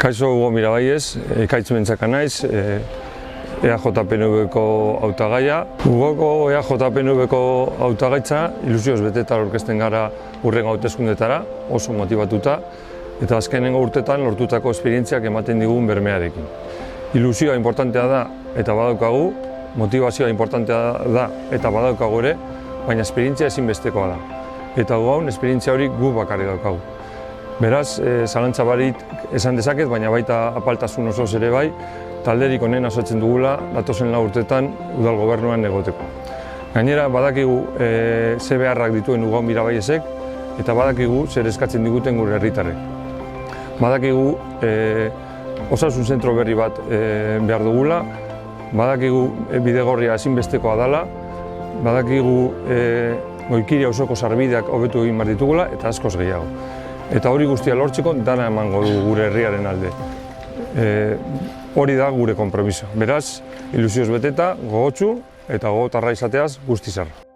Kaixo Hugo Mirabaiez, Ekaitz Mentzaka naiz, EAJ-PNV-ko hautagaia. Hugoko EAJ-PNV-ko hautagaitza ilusioz beteta aurkezten gara hurrengo hauteskundetara, oso motibatuta, eta azkenengo urtetan lortutako esperientziak ematen digun bermearekin. Ilusioa importantea da eta badaukagu, motivazioa importantea da eta badaukagu ere, baina esperientzia ezinbestekoa da. Eta gaur esperientzia hori gu bakarrik daukagu. Beraz, zalantza barik esan dezaket, baina baita apaltasun osoz ere bai, talderik onena osatzen dugula datozen 4 urtetan udal gobernuan egoteko. Gainera, badakigu ze beharrak dituen Hugo Mirabaiezek eta badakigu zer eskatzen diguten gure herritarrek. Badakigu osasun zentro berri bat behar dugula, badakigu bidegorria ezinbestekoa dela, badakigu Goikiri auzoko sarbideak hobetu egin behar ditugula eta askoz gehiago. Eta hori guztia lortzeko dana emango du gure herriaren alde. Hori da gure konpromiso. Beraz, ilusioz beteta, gogotsu eta gogotarra izateaz guztiz harro.